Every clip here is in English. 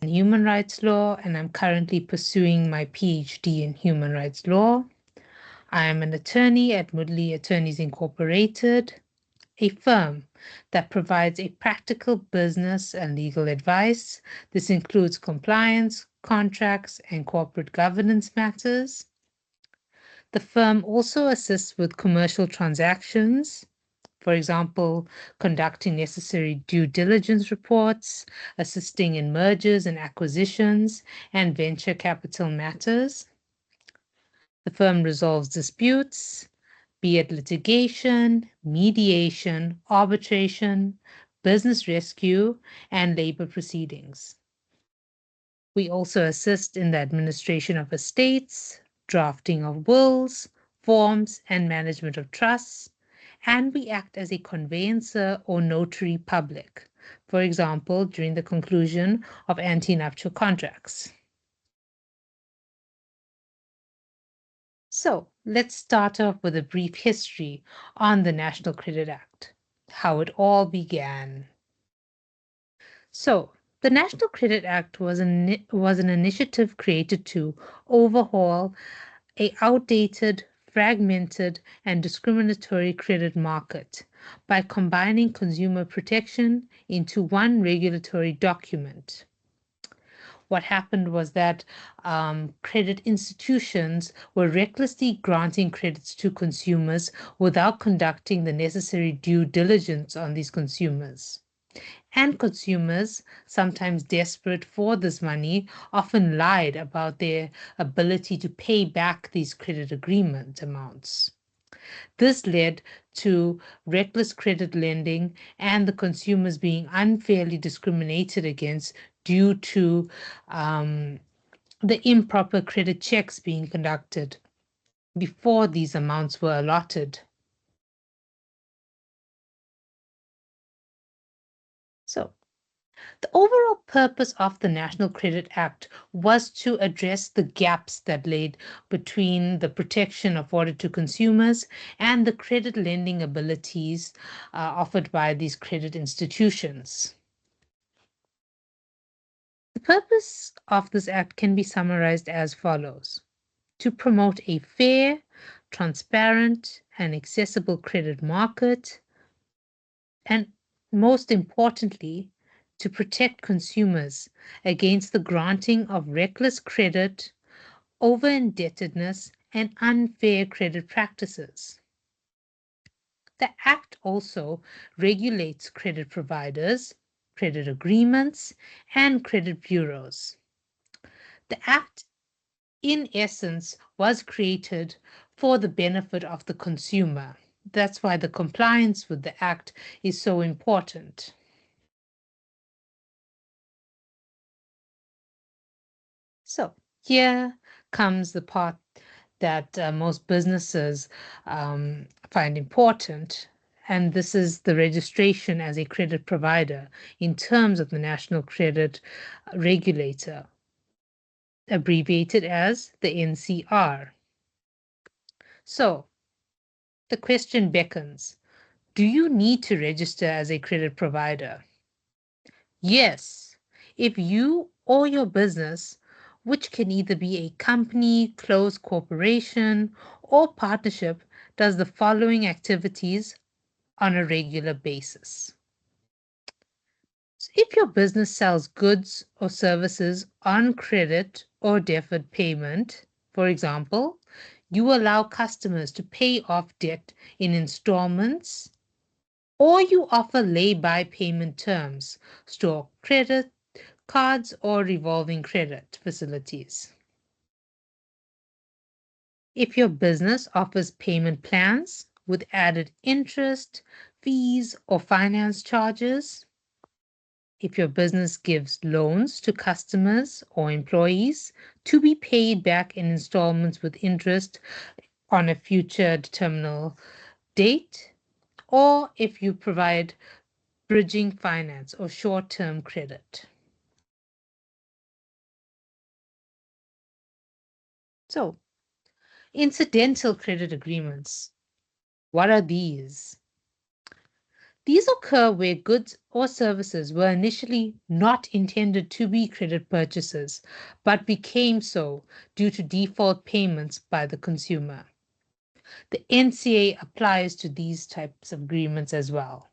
in human rights law, and I'm currently pursuing my PhD in human rights law. I am an attorney at Moodley Attorneys Incorporated, a firm that provides a practical business and legal advice. This includes compliance, contracts, and corporate governance matters. The firm also assists with commercial transactions, for example, conducting necessary due diligence reports, assisting in mergers and acquisitions, and venture capital matters. The firm resolves disputes, be it litigation, mediation, arbitration, business rescue, and labor proceedings. We also assist in the administration of estates, drafting of wills, forms, and management of trusts, and we act as a conveyancer or notary public, for example, during the conclusion of anti-nuptial contracts. So let's start off with a brief history on the National Credit Act, how it all began. So the National Credit Act was an initiative created to overhaul an outdated, fragmented, and discriminatory credit market by combining consumer protection into one regulatory document. What happened was that credit institutions were recklessly granting credits to consumers without conducting the necessary due diligence on these consumers. And consumers, sometimes desperate for this money, often lied about their ability to pay back these credit agreement amounts. This led to reckless credit lending and the consumers being unfairly discriminated against due to the improper credit checks being conducted before these amounts were allotted. So, the overall purpose of the National Credit Act was to address the gaps that laid between the protection afforded to consumers and the credit lending abilities offered by these credit institutions. The purpose of this act can be summarized as follows: to promote a fair, transparent, and accessible credit market, and most importantly, to protect consumers against the granting of reckless credit, over-indebtedness, and unfair credit practices. The Act also regulates credit providers, credit agreements, and credit bureaus. The Act, in essence, was created for the benefit of the consumer. That's why the compliance with the Act is so important. So here comes the part that most businesses find important, and this is the registration as a credit provider in terms of the National Credit Regulator, abbreviated as the NCR. So the question beckons, do you need to register as a credit provider? Yes, if you or your business, which can either be a company, closed corporation, or partnership, does the following activities on a regular basis. So if your business sells goods or services on credit or deferred payment, for example, you allow customers to pay off debt in installments, or you offer lay-by payment terms, store credit cards, or revolving credit facilities. If your business offers payment plans with added interest, fees, or finance charges, if your business gives loans to customers or employees to be paid back in installments with interest on a future determinable date, or if you provide bridging finance or short-term credit. So, incidental credit agreements. What are these? These occur where goods or services were initially not intended to be credit purchases, but became so due to default payments by the consumer. The NCA applies to these types of agreements as well.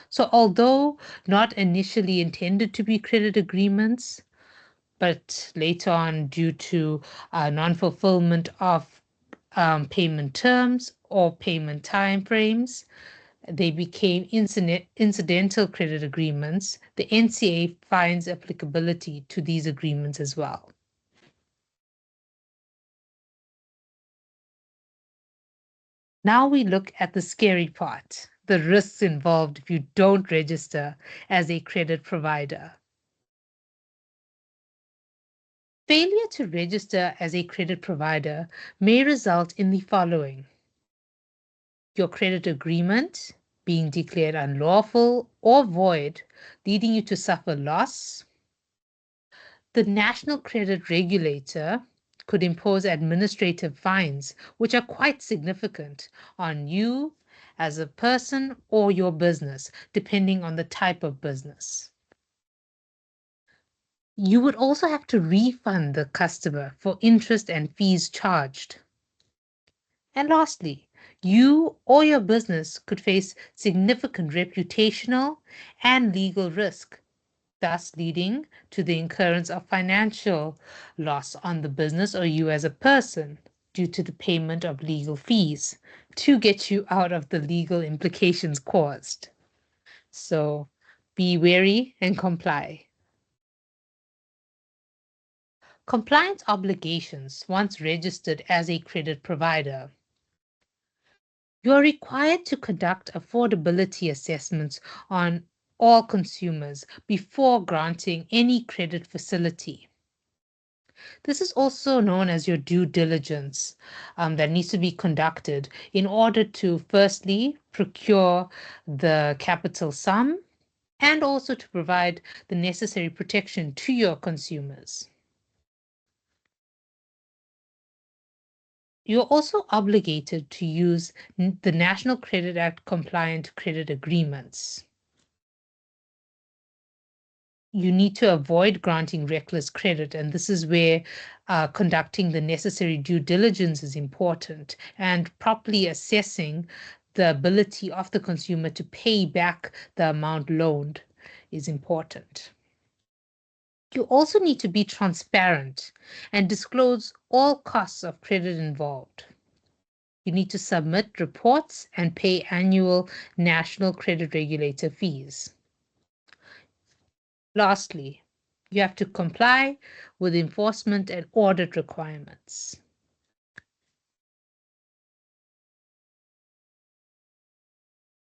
So although not initially intended to be credit agreements, but later on due to non-fulfillment of payment terms or payment timeframes, they became incidental credit agreements. The NCA finds applicability to these agreements as well. Now we look at the scary part, the risks involved if you don't register as a credit provider. Failure to register as a credit provider may result in the following: your credit agreement being declared unlawful or void, leading you to suffer loss. The National Credit Regulator could impose administrative fines, which are quite significant on you as a person or your business, depending on the type of business. You would also have to refund the customer for interest and fees charged. And lastly, you or your business could face significant reputational and legal risk, thus leading to the incurrence of financial loss on the business or you as a person due to the payment of legal fees to get you out of the legal implications caused. So be wary and comply. Compliance obligations once registered as a credit provider. You are required to conduct affordability assessments on all consumers before granting any credit facility. This is also known as your due diligence that needs to be conducted in order to firstly procure the capital sum and also to provide the necessary protection to your consumers. You're also obligated to use the National Credit Act compliant credit agreements. You need to avoid granting reckless credit, and this is where conducting the necessary due diligence is important and properly assessing the ability of the consumer to pay back the amount loaned is important. You also need to be transparent and disclose all costs of credit involved. You need to submit reports and pay annual National Credit Regulator fees. Lastly, you have to comply with enforcement and audit requirements.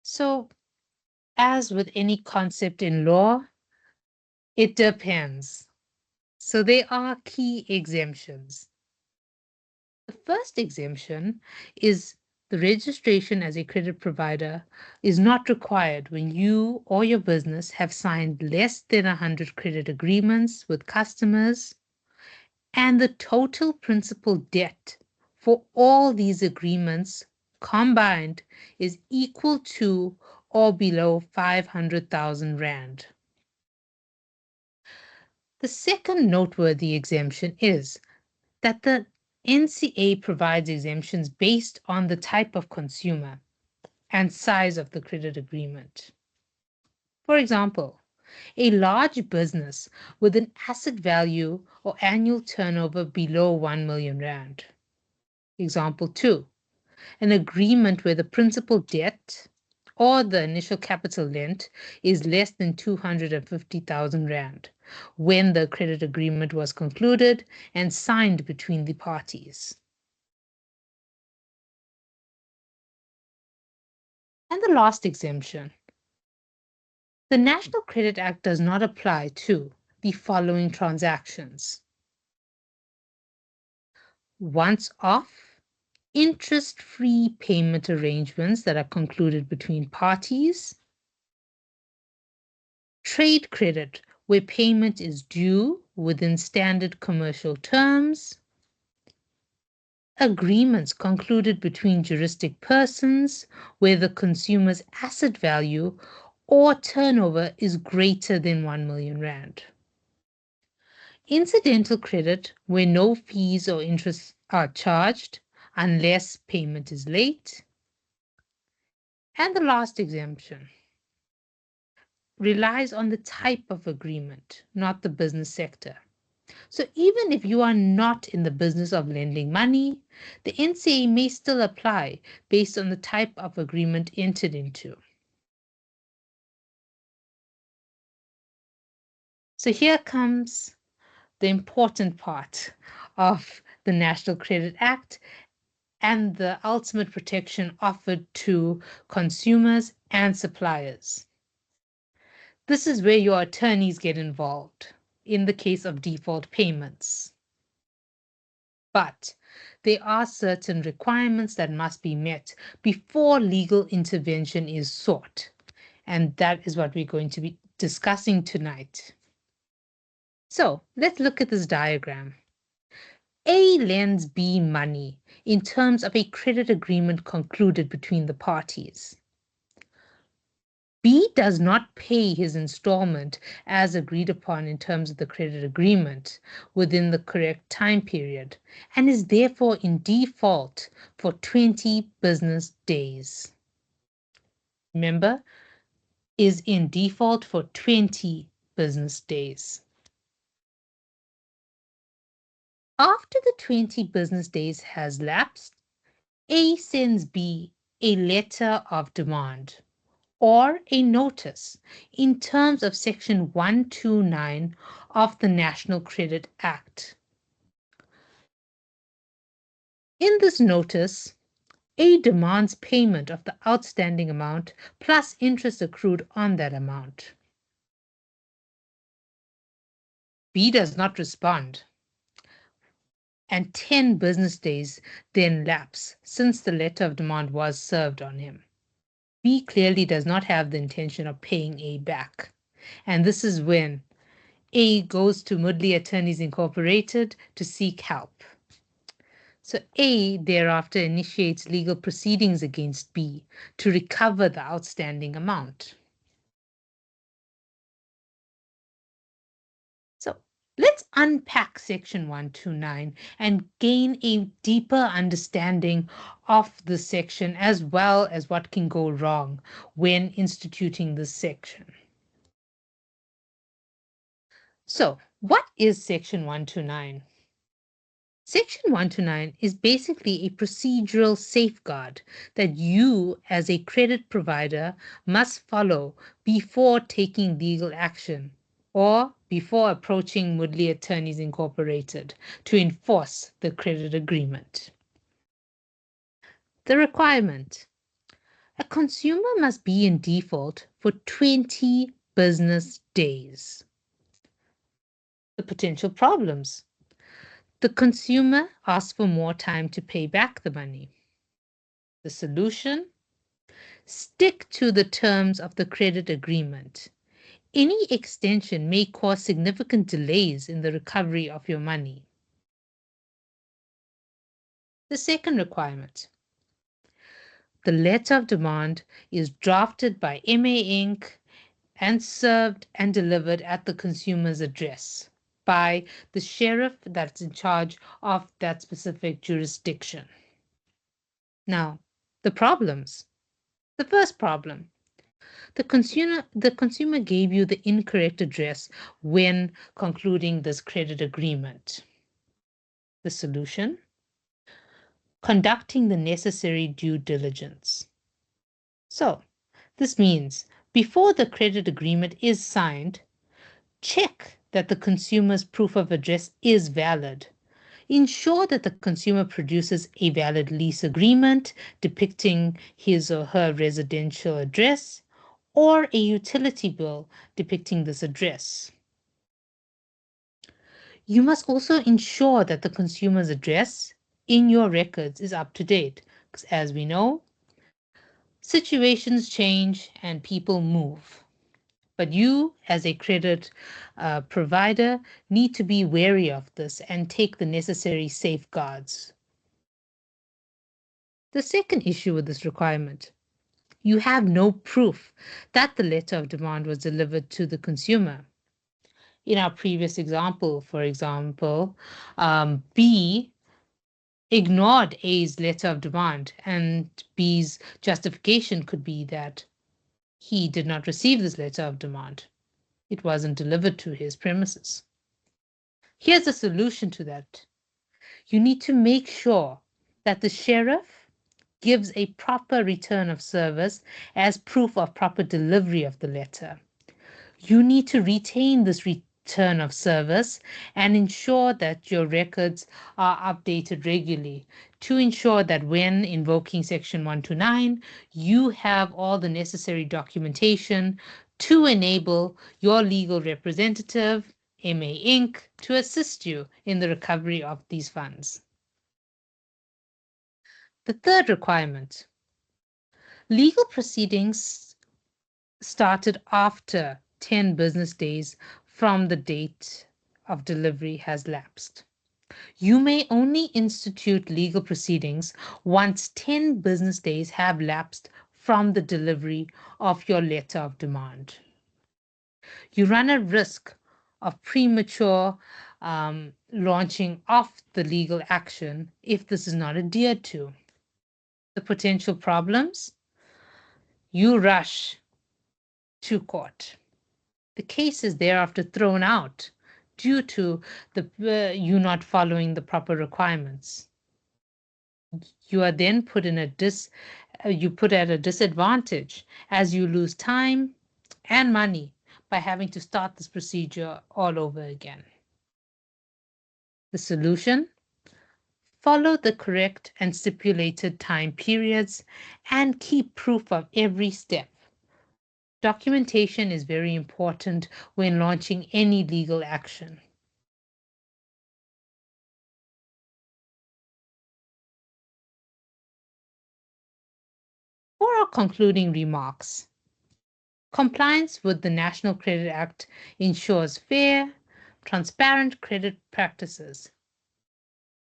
So, as with any concept in law, it depends. So there are key exemptions. The first exemption is the registration as a credit provider is not required when you or your business have signed less than 100 credit agreements with customers and the total principal debt for all these agreements combined is equal to or below 500,000 Rand. The second noteworthy exemption is that the NCA provides exemptions based on the type of consumer and size of the credit agreement. For example, a large business with an asset value or annual turnover below 1 million Rand. Example 2, an agreement where the principal debt or the initial capital lent is less than 250,000 Rand when the credit agreement was concluded and signed between the parties. And the last exemption. The National Credit Act does not apply to the following transactions: once-off, interest-free payment arrangements that are concluded between parties, trade credit, where payment is due within standard commercial terms, agreements concluded between juristic persons where the consumer's asset value or turnover is greater than 1 million rand. Incidental credit, where no fees or interests are charged unless payment is late. And the last exemption relies on the type of agreement, not the business sector. So even if you are not in the business of lending money, the NCA may still apply based on the type of agreement entered into. So here comes the important part of the National Credit Act and the ultimate protection offered to consumers and suppliers. This is where your attorneys get involved in the case of default payments. But there are certain requirements that must be met before legal intervention is sought. And that is what we're going to be discussing tonight. So let's look at this diagram. A lends B money in terms of a credit agreement concluded between the parties. B does not pay his installment as agreed upon in terms of the credit agreement within the correct time period and is therefore in default for 20 business days. Remember, is in default for 20 business days. After the 20 business days has lapsed, A sends B a letter of demand or a notice in terms of Section 129 of the National Credit Act. In this notice, A demands payment of the outstanding amount plus interest accrued on that amount. B does not respond, and 10 business days then lapse since the letter of demand was served on him. B clearly does not have the intention of paying A back, and this is when A goes to Moodley Attorneys Incorporated to seek help. So A thereafter initiates legal proceedings against B to recover the outstanding amount. So let's unpack Section 129 and gain a deeper understanding of the section as well as what can go wrong when instituting this section. So what is Section 129? Section 129 is basically a procedural safeguard that you as a credit provider must follow before taking legal action or before approaching Moodley Attorneys Incorporated to enforce the credit agreement. The requirement: a consumer must be in default for 20 business days. The potential problems: the consumer asks for more time to pay back the money. The solution: stick to the terms of the credit agreement. Any extension may cause significant delays in the recovery of your money. The second requirement: the letter of demand is drafted by MA Inc. and served and delivered at the consumer's address by the sheriff that's in charge of that specific jurisdiction. Now, the problems. The first problem: the consumer gave you the incorrect address when concluding this credit agreement. The solution: conducting the necessary due diligence. So, this means before the credit agreement is signed, check that the consumer's proof of address is valid. Ensure that the consumer produces a valid lease agreement depicting his or her residential address or a utility bill depicting this address. You must also ensure that the consumer's address in your records is up to date, because as we know, situations change and people move. But you, as a credit provider, need to be wary of this and take the necessary safeguards. The second issue with this requirement: You have no proof that the letter of demand was delivered to the consumer. In our previous example, for example, B ignored A's letter of demand, and B's justification could be that he did not receive this letter of demand. It wasn't delivered to his premises. Here's a solution to that. You need to make sure that the sheriff gives a proper return of service as proof of proper delivery of the letter. You need to retain this return of service and ensure that your records are updated regularly to ensure that when invoking Section 129, you have all the necessary documentation to enable your legal representative, MA Inc., to assist you in the recovery of these funds. The third requirement: legal proceedings started after 10 business days from the date of delivery has lapsed. You may only institute legal proceedings once 10 business days have lapsed from the delivery of your letter of demand. You run a risk of premature launching of the legal action if this is not adhered to. The potential problems: you rush to court. The case is thereafter thrown out due to you not following the proper requirements. You are then put at a disadvantage as you lose time and money by having to start this procedure all over again. The solution: follow the correct and stipulated time periods and keep proof of every step. Documentation is very important when launching any legal action. For our concluding remarks, compliance with the National Credit Act ensures fair, transparent credit practices.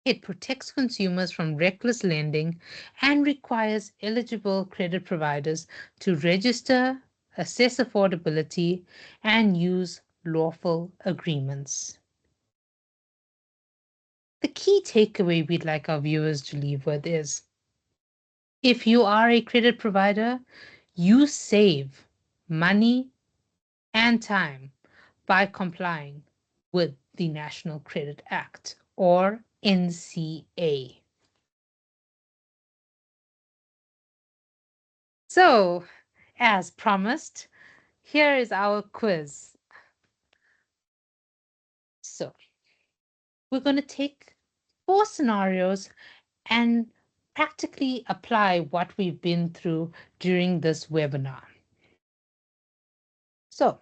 It protects consumers from reckless lending and requires eligible credit providers to register, assess affordability, and use lawful agreements. The key takeaway we'd like our viewers to leave with is: if you are a credit provider, you save money and time by complying with the National Credit Act, or NCA. So, as promised, here is our quiz. So, we're going to take 4 scenarios and practically apply what we've been through during this webinar. So,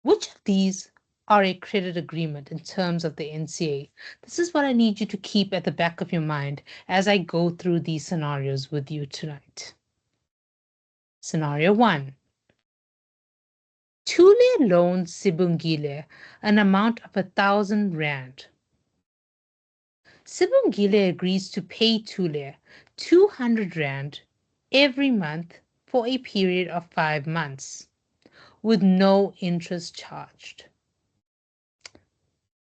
which of these are a credit agreement in terms of the NCA? This is what I need you to keep at the back of your mind as I go through these scenarios with you tonight. Scenario 1. Thule loans Sibungile an amount of 1,000 rand. Sibungile agrees to pay Thule 200 rand every month for a period of 5 months, with no interest charged.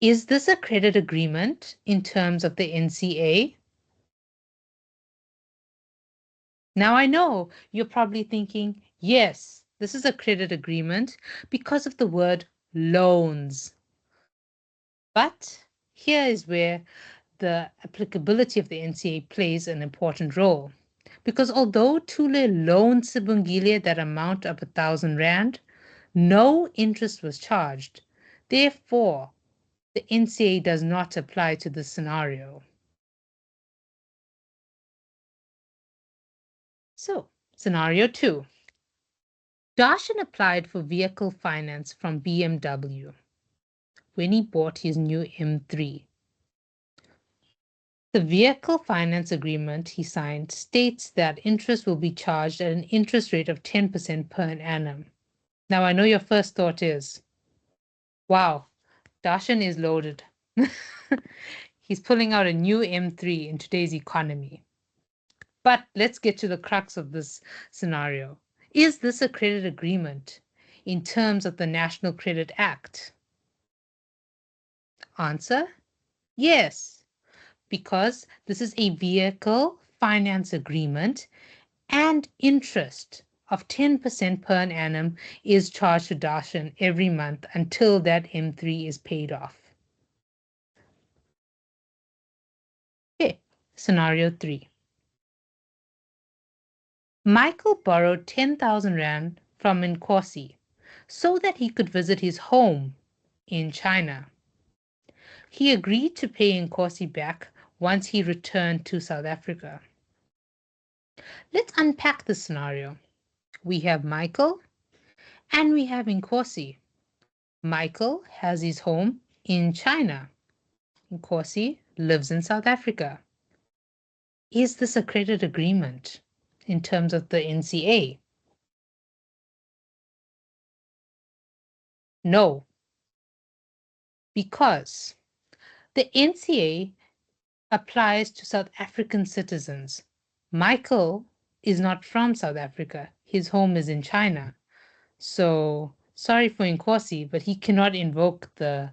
Is this a credit agreement in terms of the NCA? Now I know you're probably thinking, yes, this is a credit agreement because of the word loans. But here is where the applicability of the NCA plays an important role. Because although Thule loaned Sibungile that amount of 1,000 rand, no interest was charged. Therefore, the NCA does not apply to this scenario. So, scenario 2. Darshan applied for vehicle finance from BMW when he bought his new M3. The vehicle finance agreement he signed states that interest will be charged at an interest rate of 10% per annum. Now, I know your first thought is, wow, Darshan is loaded. He's pulling out a new M3 in today's economy. But let's get to the crux of this scenario. Is this a credit agreement in terms of the National Credit Act? Answer: yes, because this is a vehicle finance agreement and interest of 10% per annum is charged to Darshan every month until that M3 is paid off. Okay, scenario 3. Michael borrowed 10,000 Rand from Nkosi so that he could visit his home in China. He agreed to pay Nkosi back once he returned to South Africa. Let's unpack the scenario. We have Michael and we have Nkosi. Michael has his home in China. Nkosi lives in South Africa. Is this a credit agreement in terms of the NCA? No, because the NCA applies to South African citizens. Michael is not from South Africa. His home is in China. So sorry for Nkosi, but he cannot invoke the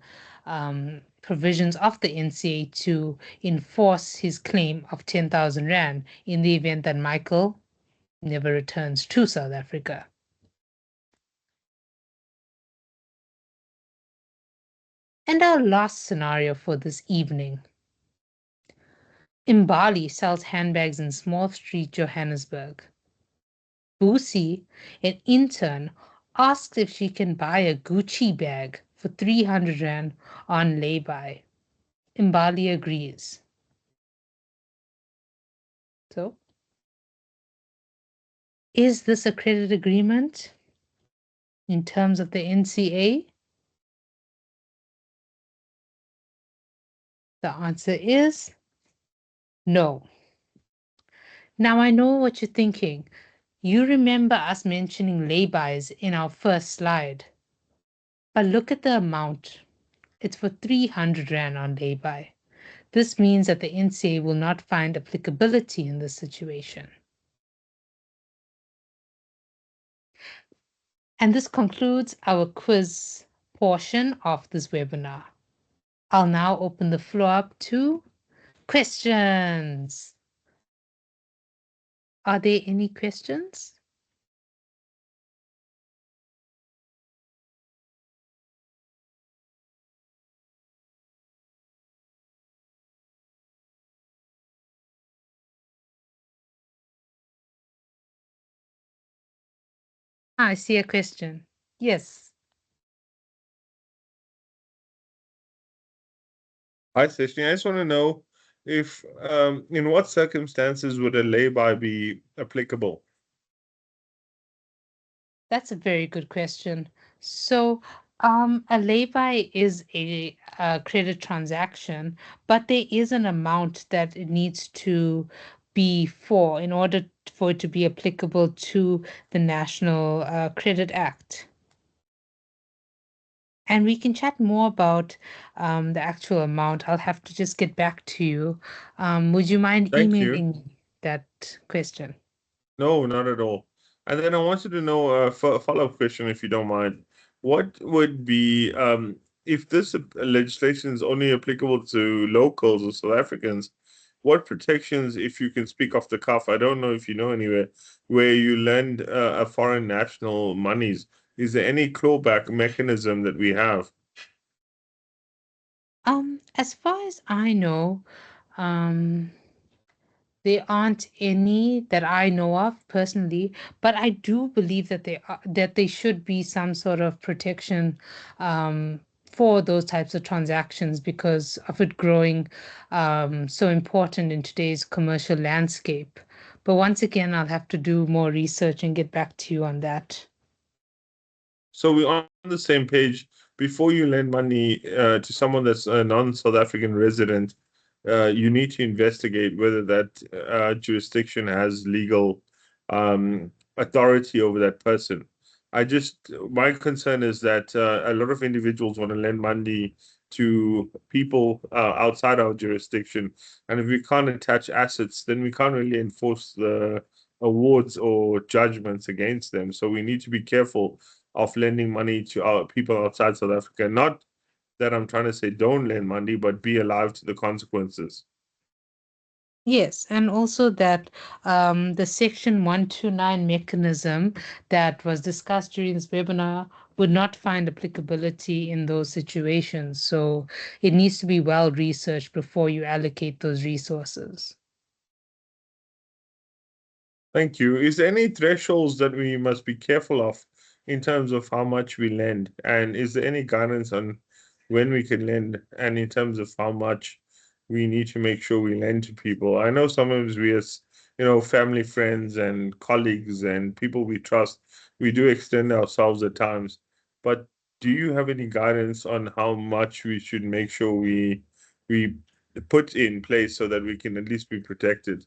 provisions of the NCA to enforce his claim of 10,000 Rand in the event that Michael never returns to South Africa. And our last scenario for this evening. Mbali sells handbags in Small Street, Johannesburg. Boosie, an intern, asks if she can buy a Gucci bag for 300 Rand on lay-by. Mbali agrees. So, is this a credit agreement in terms of the NCA? The answer is no. Now I know what you're thinking. You remember us mentioning lay-bys in our first slide. But look at the amount. It's for 300 Rand on lay-by. This means that the NCA will not find applicability in this situation. And this concludes our quiz portion of this webinar. I'll now open the floor up to questions. Are there any questions? I see a question. Yes. Hi, Seshni. I just want to know if, in what circumstances would a lay-by be applicable? That's a very good question. So, a lay-by is a credit transaction, but there is an amount that it needs to be for in order for it to be applicable to the National Credit Act. And we can chat more about the actual amount. I'll have to just get back to you. Would you mind Thank you. emailing that question? No, not at all. And then I wanted to know a follow-up question, if you don't mind. What would be, if this legislation is only applicable to locals or South Africans, what protections, if you can speak off the cuff, I don't know if you know anywhere, where you lend a foreign national monies, is there any clawback mechanism that we have? As far as I know, there aren't any that I know of personally, but I do believe that there should be some sort of protection for those types of transactions because of it growing so important in today's commercial landscape. But once again, I'll have to do more research and get back to you on that. So we're on the same page. Before you lend money to someone that's a non-South African resident, you need to investigate whether that jurisdiction has legal authority over that person. My concern is that a lot of individuals want to lend money to people outside our jurisdiction. And if we can't attach assets, then we can't really enforce the awards or judgments against them. So we need to be careful of lending money to our people outside South Africa. Not that I'm trying to say don't lend money, but be alive to the consequences. Yes, and also that the Section 129 mechanism that was discussed during this webinar would not find applicability in those situations. So it needs to be well researched before you allocate those resources. Thank you. Is there any thresholds that we must be careful of in terms of how much we lend? And is there any guidance on when we can lend and in terms of how much we need to make sure we lend to people? I know sometimes we as, family, friends and colleagues and people we trust, we do extend ourselves at times. But do you have any guidance on how much we should make sure we put in place so that we can at least be protected?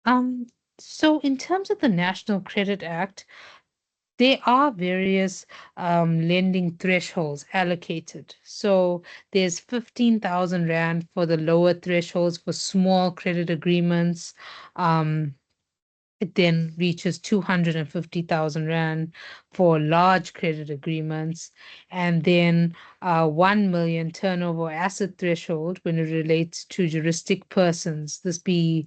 Um, so in terms of the National Credit Act, there are various lending thresholds allocated. So there's 15,000 Rand for the lower thresholds for small credit agreements. It then reaches 250,000 Rand for large credit agreements, and then 1 million turnover asset threshold when it relates to juristic persons, this being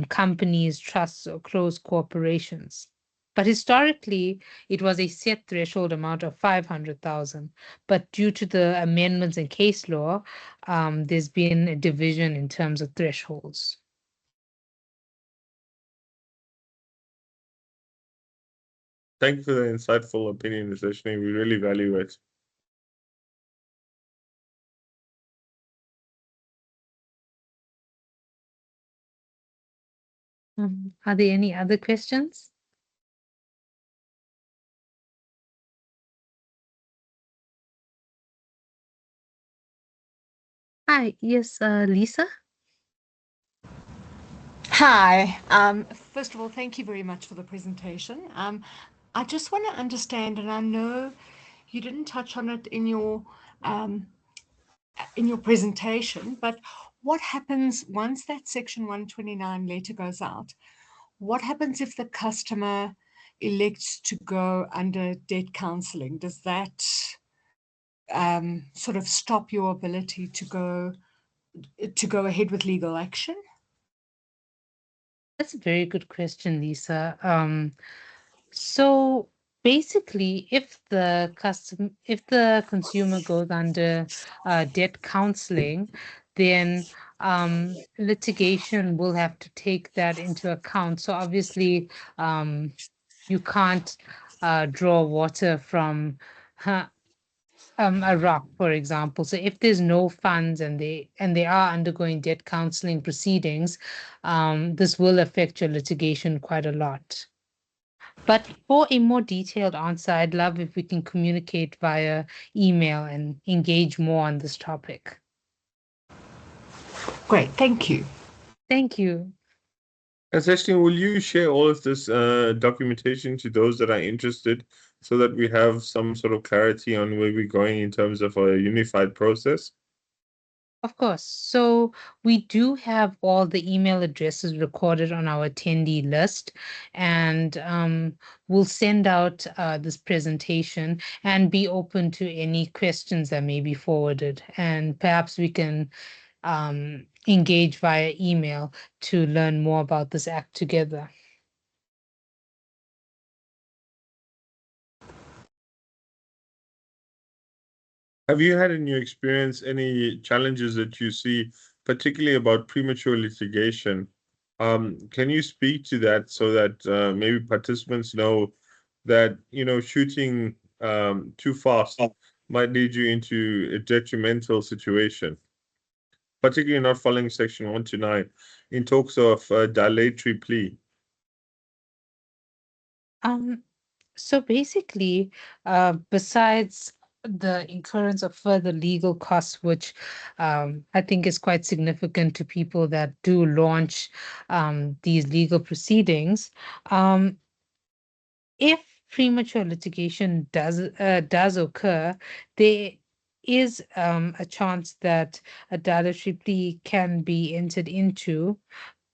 companies, trusts, or closed corporations. But historically, it was a set threshold amount of 500,000. But due to the amendments in case law, there's been a division in terms of thresholds. Thank you for the insightful opinion, Seshni. We really value it. Are there any other questions? Hi, yes, Lisa. Hi. First of all, thank you very much for the presentation. I just want to understand, and I know you didn't touch on it um, in your presentation, but what happens once that Section 129 letter goes out? What happens if the customer elects to go under debt counseling? Does that sort of stop your ability to go ahead with legal action? That's a very good question, Lisa. So basically, if the consumer goes under debt counseling, then litigation will have to take that into account. So obviously, you can't draw water from a rock, for example. So if there's no funds and they are undergoing debt counseling proceedings, this will affect your litigation quite a lot. But for a more detailed answer, I'd love if we can communicate via email and engage more on this topic. Great, thank you. Thank you. And Seshni, will you share all of this documentation to those that are interested so that we have some sort of clarity on where we're going in terms of a unified process? Of course. So we do have all the email addresses recorded on our attendee list, and we'll send out this presentation and be open to any questions that may be forwarded. And perhaps we can engage via email to learn more about this act together. Have you had in your experience any challenges that you see, particularly about premature litigation? Can you speak to that so that maybe participants know that, shooting too fast might lead you into a detrimental situation, particularly not following Section 129 in talks of dilatory plea? Um, so basically, besides the incurrence of further legal costs, which I think is quite significant to people that do launch these legal proceedings, if premature litigation does occur, there is a chance that a dilatory plea can be entered into,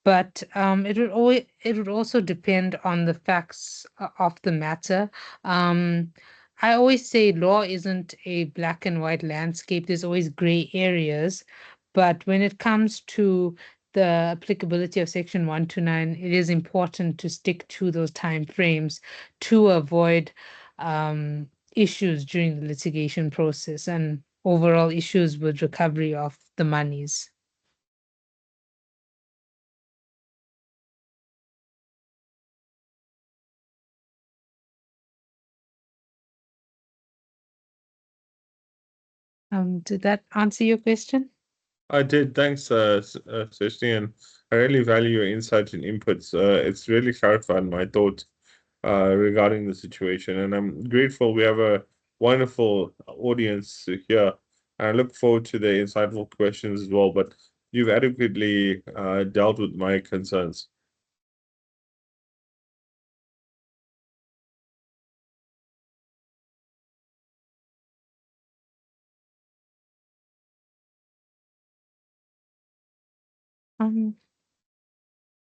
but it would also depend on the facts of the matter. I always say law isn't a black and white landscape. There's always gray areas, but when it comes to the applicability of Section 129, it is important to stick to those time frames to avoid issues during the litigation process and overall issues with recovery of the monies. Did that answer your question? I did. Thanks, Seshni, and I really value your insights and inputs. It's really clarified my thoughts regarding the situation, and I'm grateful we have a wonderful audience here. And I look forward to the insightful questions as well. But you've adequately dealt with my concerns.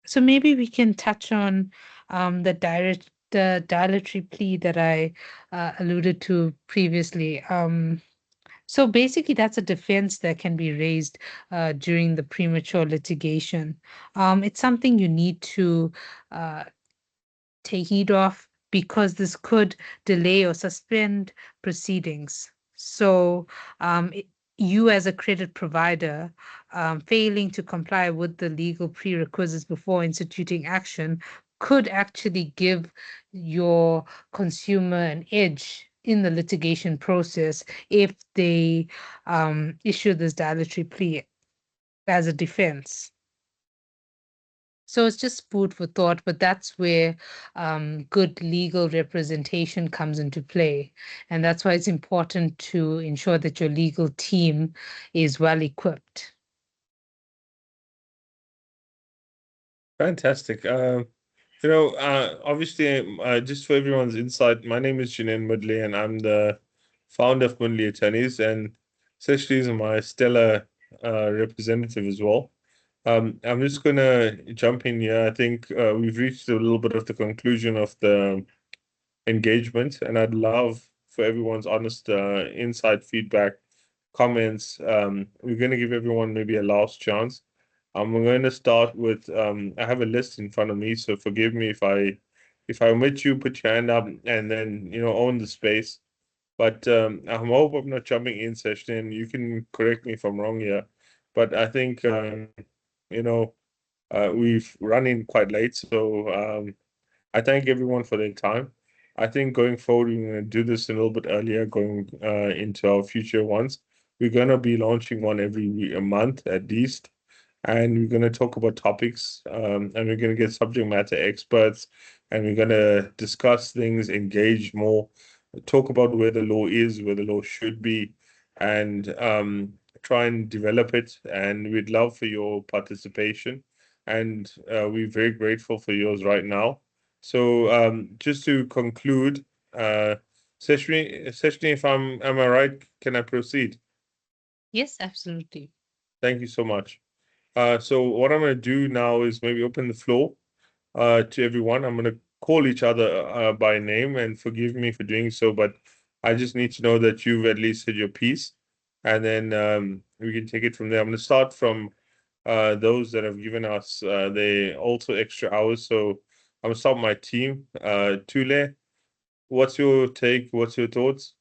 So maybe we can touch on the dilatory plea that I alluded to previously. So basically, that's a defense that can be raised during the premature litigation. It's something you need to take heed of because this could delay or suspend proceedings. So, you as a credit provider failing to comply with the legal prerequisites before instituting action could actually give your consumer an edge in the litigation process if they issue this dilatory plea as a defense. So it's just food for thought, but that's where good legal representation comes into play. And that's why it's important to ensure that your legal team is well equipped. Fantastic. Obviously, just for everyone's insight, my name is Moodley, and I'm the founder of Moodley Attorneys, and Seshni is my stellar representative as well. I'm just gonna jump in here. I think we've reached a little bit of the conclusion of the engagement, and I'd love for everyone's honest insight, feedback, comments. We're gonna give everyone maybe a last chance. We're going to start with I have a list in front of me, so forgive me if I omit you, put your hand up, and then own the space. But I hope I'm not jumping in, Seshni, you can correct me if I'm wrong here. But I think you know we've run in quite late, so I thank everyone for their time. I think going forward, we're going to do this a little bit earlier, going into our future ones. We're going to be launching one every a month at least, and we're going to talk about topics, and we're going to get subject matter experts, and we're going to discuss things, engage more, talk about where the law is, where the law should be, and try and develop it. And we'd love for your participation, and we're very grateful for yours right now. So just to conclude, Seshni, if am I right? Can I proceed? Yes, absolutely. Thank you so much. So what I'm going to do now is maybe open the floor to everyone. I'm going to call each other by name, and forgive me for doing so, but I just need to know that you've at least said your piece, and then we can take it from there. I'm going to start from those that have given us they also extra hours. So I'm going to start with my team. Tule, what's your take? What's your thoughts?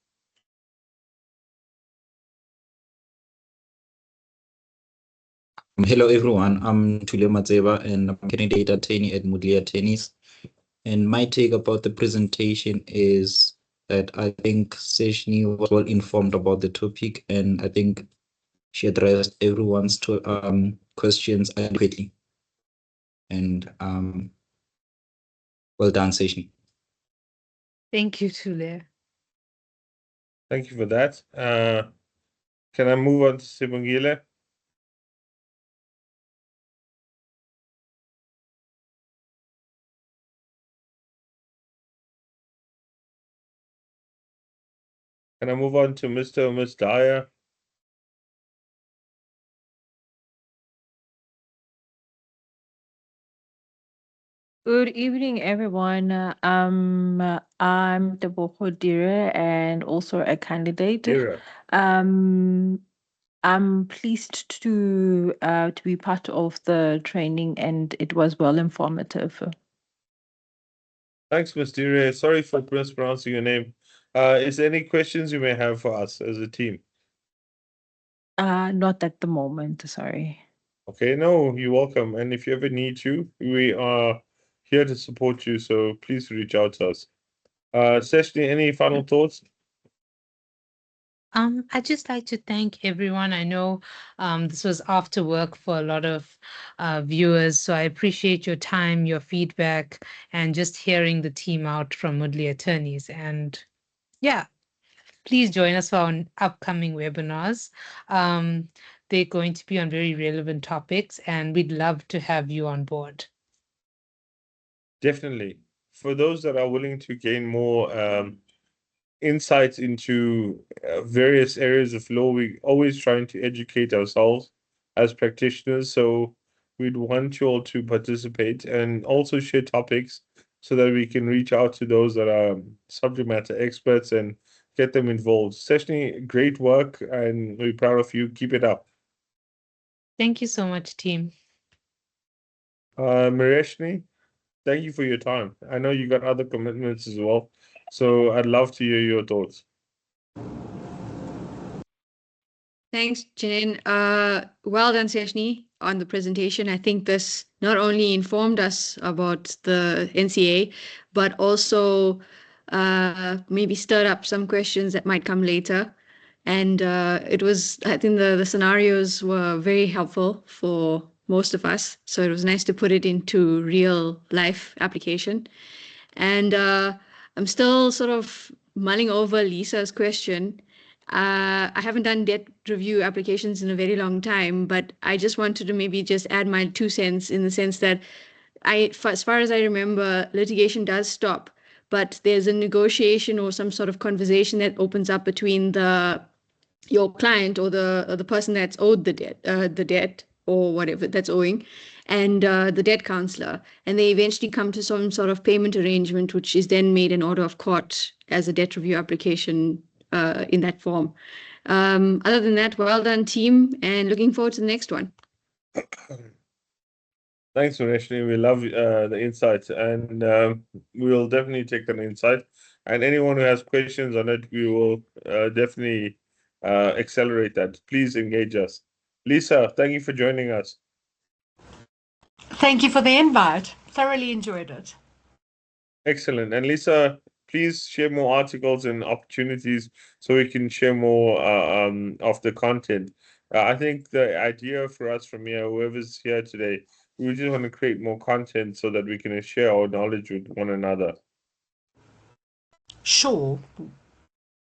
Hello everyone, I'm Tule Matseba and I'm a candidate attorney at Moodley Attorneys. And my take about the presentation is that I think Seshni was well informed about the topic, and I think she addressed everyone's questions adequately. And well done, Seshni. Thank you, Tule. Thank you for that. Can I move on to Sibongile? Can I move on to Mr. or Ms. Dyer? Good evening, everyone. I'm Tebogo Dire and also a candidate. Dira. I'm pleased to be part of the training, and it was well informative. Thanks, Ms. Dira. Sorry for mispronouncing your name. Is there any questions you may have for us as a team? Not at the moment, sorry. Okay, no, you're welcome. And if you ever need to, we are here to support you. So please reach out to us. Seshni, any final thoughts? I'd just like to thank everyone. I know this was after work for a lot of viewers, so I appreciate your time, your feedback, and just hearing the team out from Moodley Attorneys. And yeah, please join us for our upcoming webinars. They're going to be on very relevant topics, and we'd love to have you on board. Definitely. For those that are willing to gain more insights into various areas of law, we always trying to educate ourselves as practitioners. So we'd want you all to participate and also share topics so that we can reach out to those that are subject matter experts and get them involved. Seshni, great work, and we're proud of you. Keep it up. Thank you so much, team. Mireshni, thank you for your time. I know you got other commitments as well, so I'd love to hear your thoughts. Thanks, Jen. Well done, Seshni, on the presentation. I think this not only informed us about the NCA, but also maybe stirred up some questions that might come later. And I think the scenarios were very helpful for most of us. So it was nice to put it into real life application. And I'm still sort of mulling over Lisa's question. I haven't done debt review applications in a very long time, but I just wanted to maybe just add my 2 cents in the sense that as far as I remember, litigation does stop, but there's a negotiation or some sort of conversation that opens up between your client or the person that's owed the debt or whatever that's owing, and the debt counselor, and they eventually come to some sort of payment arrangement, which is then made an order of court as a debt review application in that form. Other than that, well done, team, and looking forward to the next one. Thanks, Mireshni. We love the insights, and we'll definitely take that insight. And anyone who has questions on it, we will definitely accelerate that. Please engage us. Lisa, thank you for joining us. Thank you for the invite. Thoroughly enjoyed it. Excellent. And Lisa, please share more articles and opportunities so we can share more of the content. I think the idea for us from here, whoever's here today, we just want to create more content so that we can share our knowledge with one another. Sure,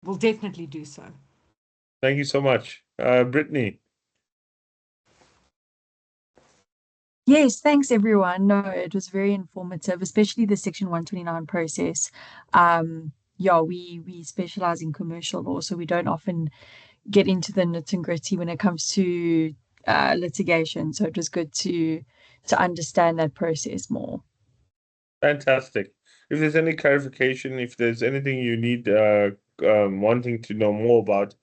we'll definitely do so. Thank you so much. Brittany. Yes, thanks everyone. No, it was very informative, especially the Section 129 process. Yeah, we specialize in commercial law, so we don't often get into the nitty and gritty when it comes to litigation. So it was good to understand that process more. Fantastic. If there's any clarification, if there's anything you need wanting to know more about,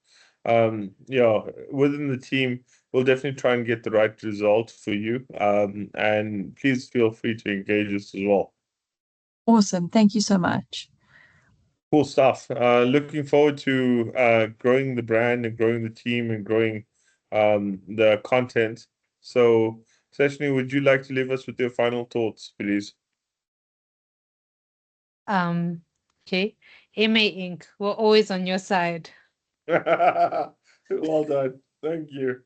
yeah, within the team, we'll definitely try and get the right result for you. And please feel free to engage us as well. Awesome. Thank you so much. Cool stuff. Looking forward to growing the brand and growing the team and growing the content. So, Seshni, would you like to leave us with your final thoughts, please? Okay. MA Inc., we're always on your side. Well done. Thank you.